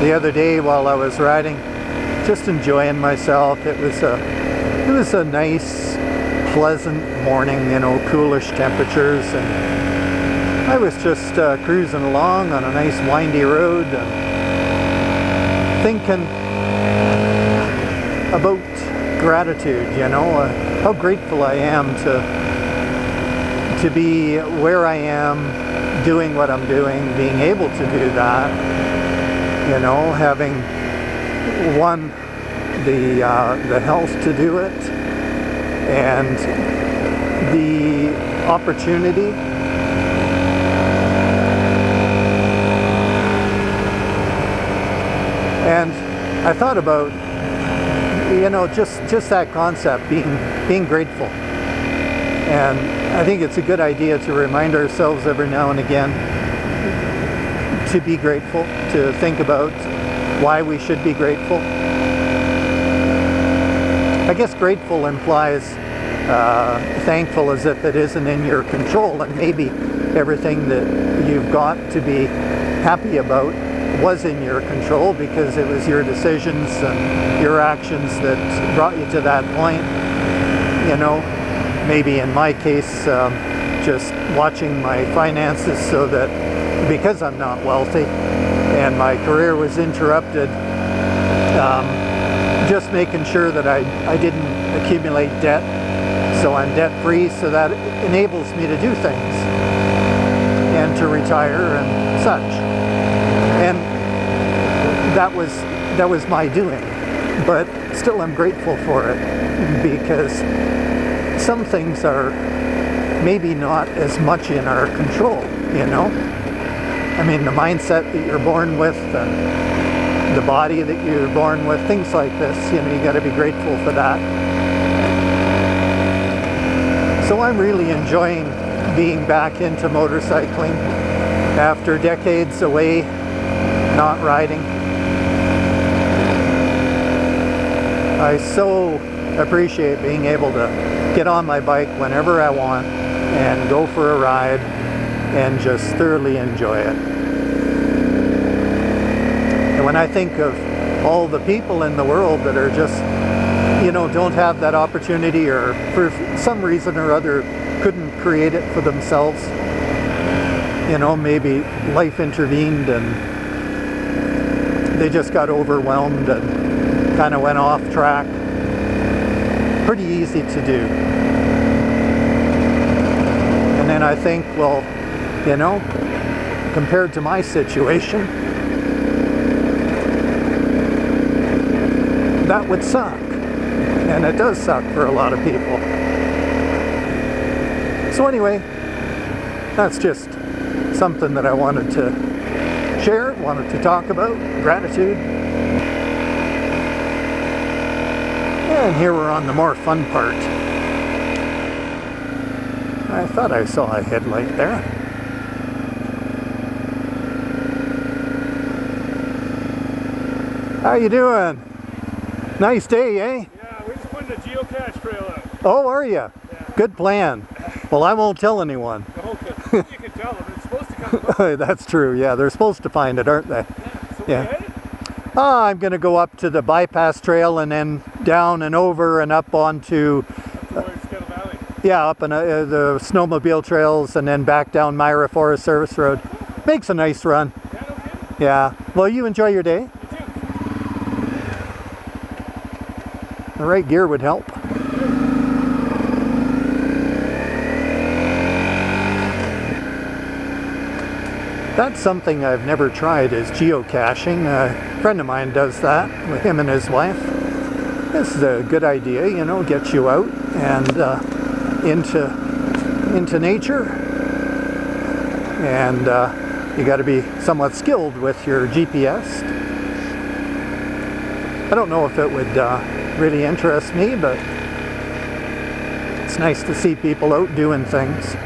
the other day while I was riding, just enjoying myself. It was a nice, pleasant morning, you know, coolish temperatures, and I was just cruising along on a nice windy road and thinking about gratitude, you know, how grateful I am to be where I am, doing what I'm doing, being able to do that, you know, having the health to do it and the opportunity and I thought about, you know, just that concept, being grateful. And I think it's a good idea to remind ourselves every now and again to be grateful, to think about why we should be grateful. I guess grateful implies thankful as if it isn't in your control, and maybe everything that you've got to be happy about was in your control because it was your decisions and your actions that brought you to that point. You know, maybe in my case, just watching my finances so that because I'm not wealthy and my career was interrupted, just making sure that I didn't accumulate debt, so I'm debt free, so that enables me to do things and to retire and such. And that was my doing, but still I'm grateful for it because some things are maybe not as much in our control, you know? I mean, the mindset that you're born with and the body that you're born with, things like this, you know, you got to be grateful for that. So I'm really enjoying being back into motorcycling after decades away, not riding. I so appreciate being able to get on my bike whenever I want and go for a ride and just thoroughly enjoy it. And when I think of all the people in the world that are just, you know, don't have that opportunity or for some reason or other couldn't create it for themselves, you know, maybe life intervened and they just got overwhelmed and kind of went off track. Pretty easy to do. And then I think, well, you know, compared to my situation, that would suck. And it does suck for a lot of people. So anyway, that's just something that I wanted to share, wanted to talk about, gratitude. And here we're on the more fun part. I thought I saw a headlight there. How you doing? Nice day, eh? Yeah, we're just putting a geocache trail out. Oh, are you? Yeah. Good plan. Well, I won't tell anyone. Okay. You can tell them. It's supposed to come up. That's true, yeah. They're supposed to find it, aren't they? Yeah. So I'm going to go up to the bypass trail and then down and over and up onto... Valley. Yeah, up on the snowmobile trails and then back down Myra Forest Service Road. Makes a nice run. Yeah, no kidding. Yeah. Well, you enjoy your day. You too. The right gear would help. That's something I've never tried, is geocaching. A friend of mine does that with him and his wife. This is a good idea, you know, gets you out and into nature. And you got to be somewhat skilled with your GPS. I don't know if it would really interest me, but it's nice to see people out doing things.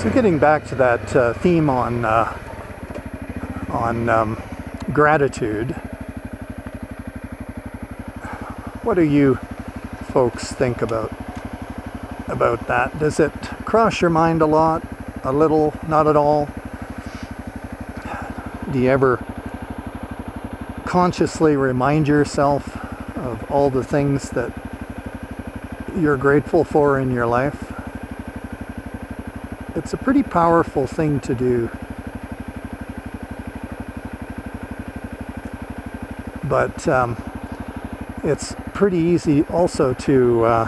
So getting back to that theme on gratitude, what do you folks think about that? Does it cross your mind a lot, a little, not at all? Do you ever consciously remind yourself of all the things that you're grateful for in your life? It's a pretty powerful thing to do. But it's pretty easy also to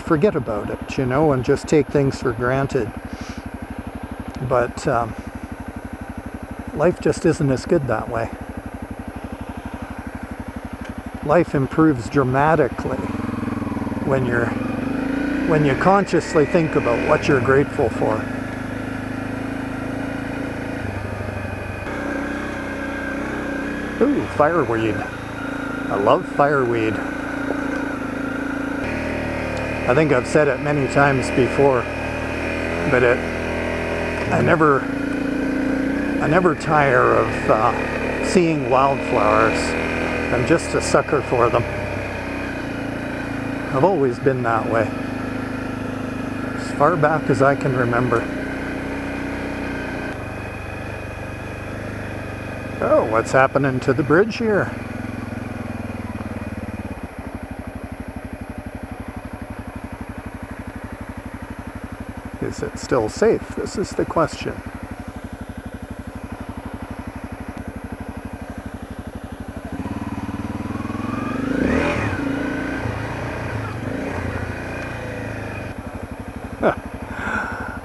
forget about it, you know, and just take things for granted. But life just isn't as good that way. Life improves dramatically when you consciously think about what you're grateful for. Ooh, fireweed. I love fireweed. I think I've said it many times before, but I never tire of seeing wildflowers. I'm just a sucker for them. I've always been that way, as far back as I can remember. Oh, what's happening to the bridge here? Is it still safe? This is the question.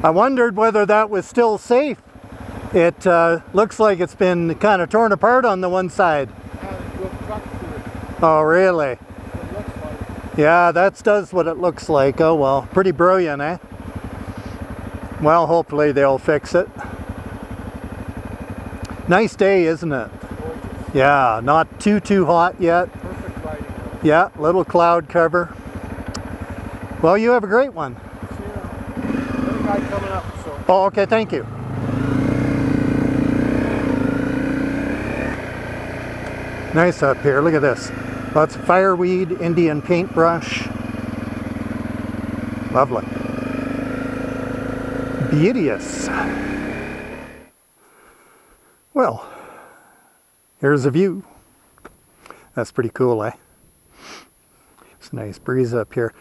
I wondered whether that was still safe. It looks like it's been kind of torn apart on the one side. Oh, really? Yeah, that does what it looks like. Oh well, pretty brilliant, eh? Well, hopefully they'll fix it. Nice day, isn't it? Yeah, not too hot yet. Perfect lighting. Yeah, little cloud cover. Well, you have a great one. Another guy coming up, so. Oh, okay, thank you. Nice up here, look at this. Lots of fireweed, Indian paintbrush. Lovely. Beauteous. Well, here's a view. That's pretty cool, eh? It's a nice breeze up here.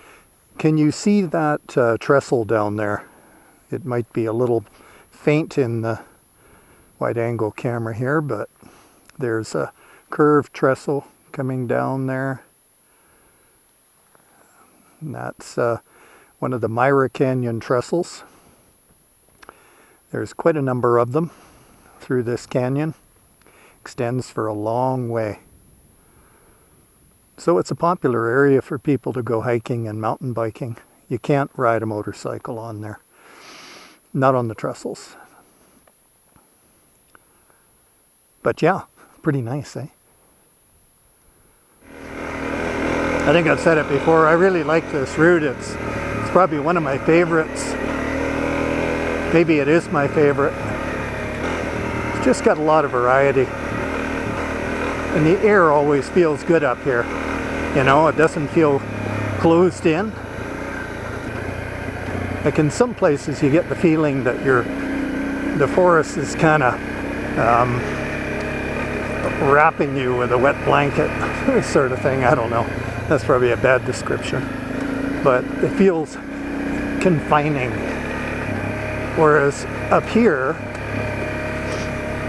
Can you see that trestle down there? It might be a little faint in the wide-angle camera here, but there's a curved trestle coming down there. And that's one of the Myra Canyon trestles. There's quite a number of them through this canyon. Extends for a long way. So it's a popular area for people to go hiking and mountain biking. You can't ride a motorcycle on there. Not on the trestles. But yeah, pretty nice, eh? I think I've said it before, I really like this route. It's probably one of my favorites. Maybe it is my favorite. It's just got a lot of variety. And the air always feels good up here. You know, it doesn't feel closed in. Like in some places you get the feeling that the forest is kind of wrapping you with a wet blanket sort of thing. I don't know. That's probably a bad description. But it feels confining. Whereas up here,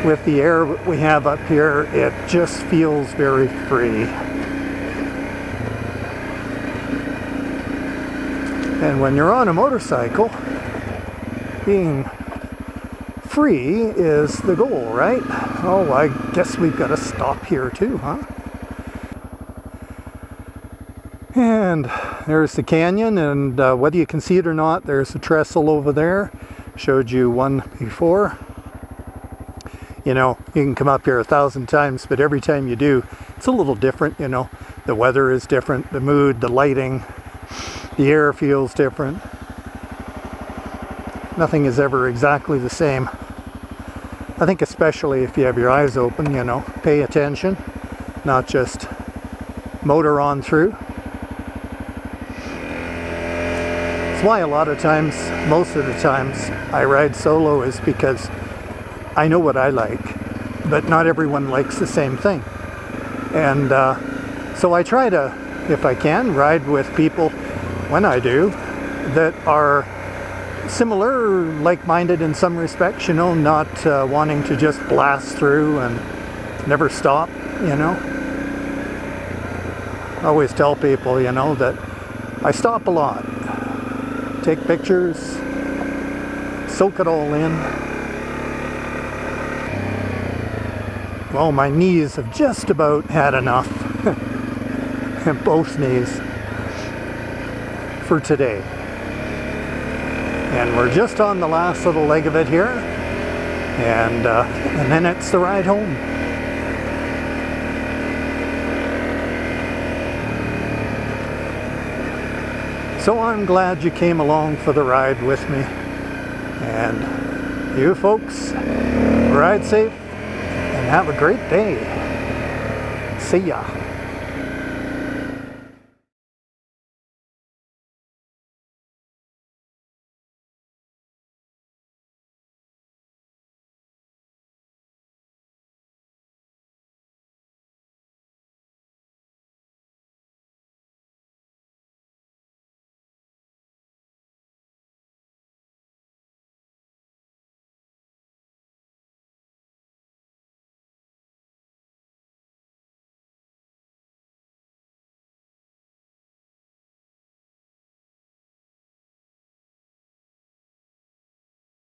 with the air we have up here, it just feels very free. And when you're on a motorcycle, being free is the goal, right? Oh, I guess we've got to stop here too, huh? And there's the canyon, and whether you can see it or not, there's a trestle over there. Showed you one before. You know, you can come up here 1,000 times, but every time you do, it's a little different, you know. The weather is different, the mood, the lighting, the air feels different. Nothing is ever exactly the same. I think especially if you have your eyes open, you know, pay attention, not just motor on through. That's why a lot of times, most of the times, I ride solo is because I know what I like, but not everyone likes the same thing. And so I try to, if I can, ride with people when I do that are similar, like-minded in some respects, you know, not wanting to just blast through and never stop, you know. I always tell people, you know, that I stop a lot, take pictures, soak it all in. Well, my knees have just about had enough, both knees, for today. And we're just on the last little leg of it here, and then it's the ride home. So I'm glad you came along for the ride with me. And you folks, ride safe and have a great day. See ya.